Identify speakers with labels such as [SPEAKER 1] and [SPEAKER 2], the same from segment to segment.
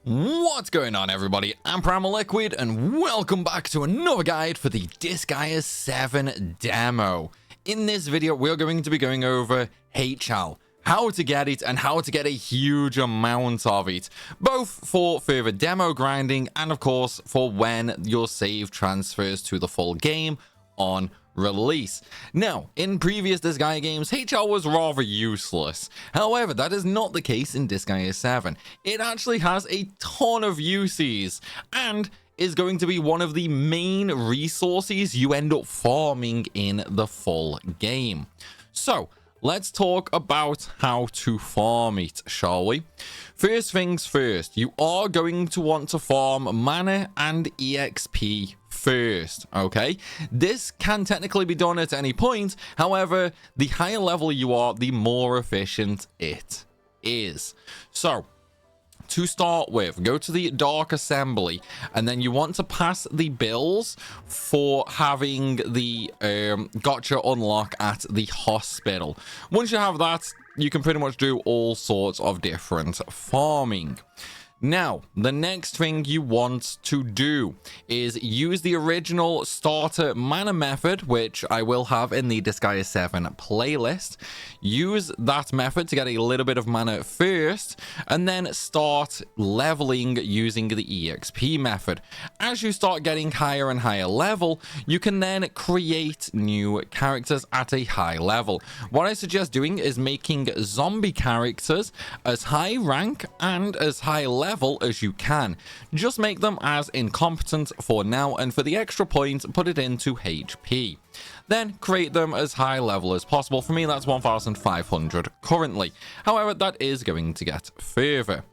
[SPEAKER 1] What's going on, everybody? I'm Primalliquid and welcome back to another guide for the Disgaea 7 demo. In this video we're going to be going over HL, how to get it and how to get a huge amount of it, both for further demo grinding and of course for when your save transfers to the full game on release. Now, in previous Disgaea games, HL was rather useless. However, that is not the case in Disgaea 7. It actually has a ton of uses and is going to be one of the main resources you end up farming in the full game. So, let's talk about how to farm it, shall we? First things first, you are going to want to farm mana and EXP first, okay? This can technically be done at any point. However, the higher level you are, the more efficient it is. So, to start with, go to the Dark Assembly, and then you want to pass the bills for having the Gacha unlock at the hospital. Once you have that, you can pretty much do all sorts of different farming. Now, the next thing you want to do is use the original starter mana method, which I will have in the Disgaea 7 playlist. Use that method to get a little bit of mana first, and then start leveling using the EXP method. As you start getting higher and higher level, you can then create new characters at a high level. What I suggest doing is making zombie characters as high rank and as high level as you can. Just make them as incompetent for now, and for the extra point, put it into HP. Then create them as high level as possible. For me, that's 1500 currently. However, that is going to get further.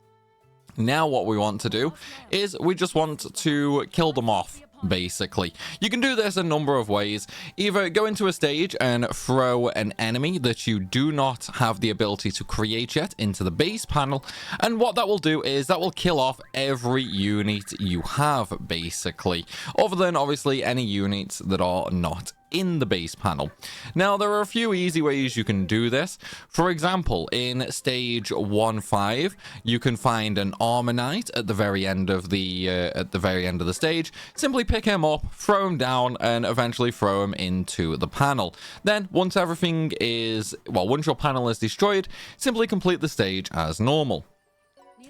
[SPEAKER 1] Now what we want to do is we just want to kill them off. Basically, you can do this a number of ways. Either go into a stage and throw an enemy that you do not have the ability to create yet into the base panel, and what that will do is that will kill off every unit you have, basically, other than obviously any units that are not in the base panel. Now, there are a few easy ways you can do this. For example, in stage 1-5, you can find an armor knight at the very end of the stage. Simply pick him up, throw him down, and eventually throw him into the panel. Then, once your panel is destroyed, simply complete the stage as normal.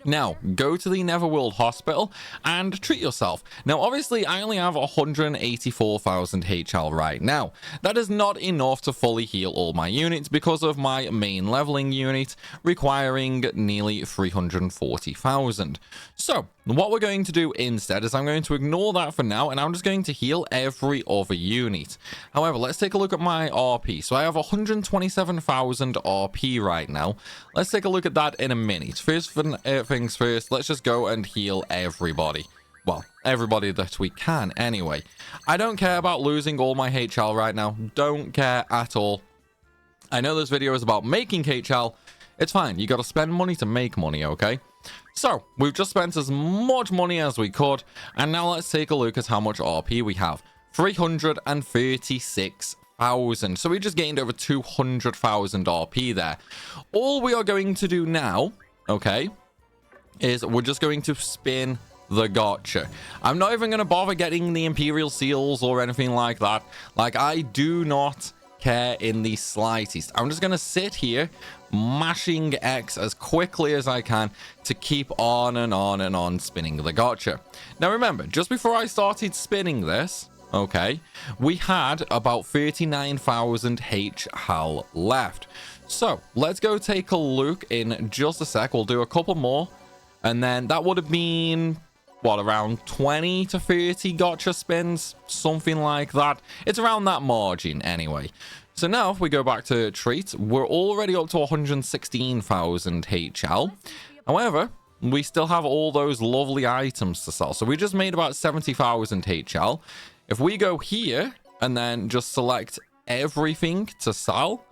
[SPEAKER 1] Now, go to the Netherworld Hospital and treat yourself. Now, obviously, I only have 184,000 HL right now. That is not enough to fully heal all my units because of my main leveling unit requiring nearly 340,000. So, what we're going to do instead is I'm going to ignore that for now, and I'm just going to heal every other unit. However, let's take a look at my RP. So I have 127,000 RP right now. Let's take a look at that in a minute. First things first, let's just go and heal everybody. Well, everybody that we can anyway. I don't care about losing all my HL right now. Don't care at all. I know this video is about making HL. It's fine. You got to spend money to make money, okay? So, we've just spent as much money as we could, and now let's take a look at how much RP we have. 336,000. So we just gained over 200,000 RP there. All we are going to do now, okay, is we're just going to spin the Gacha. I'm not even going to bother getting the Imperial Seals or anything like that. Like, I do not care in the slightest. I'm just going to sit here mashing X as quickly as I can to keep on and on and on spinning the Gacha. Now remember, just before I started spinning this, okay, we had about 39,000 HL left. So let's go take a look in just a sec. We'll do a couple more, and then that would have been what, around 20 to 30 Gacha spins, something like that. It's around that margin anyway. So now if we go back to treat, we're already up to 116,000 HL. However, we still have all those lovely items to sell. So we just made about 70,000 HL. If we go here and then just select everything to sell,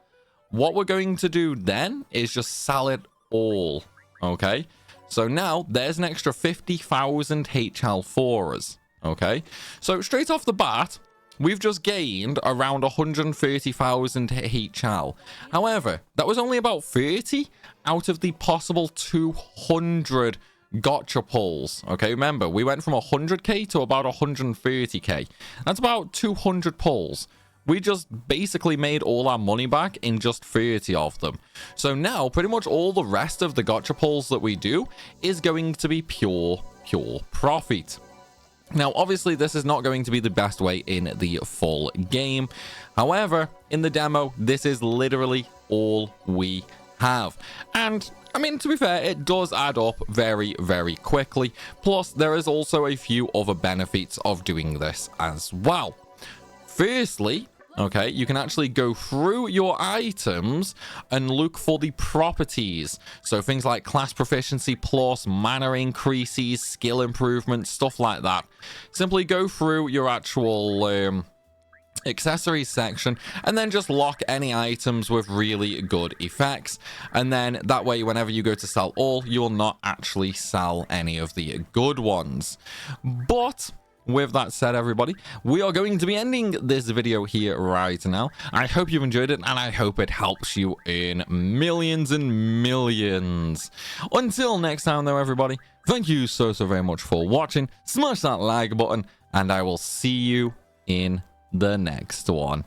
[SPEAKER 1] what we're going to do then is just sell it all, okay? So now there's an extra 50,000 HL for us, okay? So straight off the bat, we've just gained around 130,000 HL. However, that was only about 30 out of the possible 200 gotcha pulls. Okay, remember, we went from 100k to about 130k. That's about 200 pulls. We just basically made all our money back in just 30 of them. So now, pretty much all the rest of the gotcha pulls that we do is going to be pure profit. Now, obviously, this is not going to be the best way in the full game. However, in the demo, this is literally all we have. And I mean, to be fair, it does add up very quickly. Plus, there is also a few other benefits of doing this as well. Firstly, okay, you can actually go through your items and look for the properties. So things like class proficiency plus, mana increases, skill improvements, stuff like that. Simply go through your actual accessories section and then just lock any items with really good effects, and then that way whenever you go to sell all, you will not actually sell any of the good ones. But with that said, everybody, we are going to be ending this video here right now. I hope you've enjoyed it, and I hope it helps you earn millions and millions. Until next time though, everybody, thank you so very much for watching. Smash that like button, and I will see you in the next one.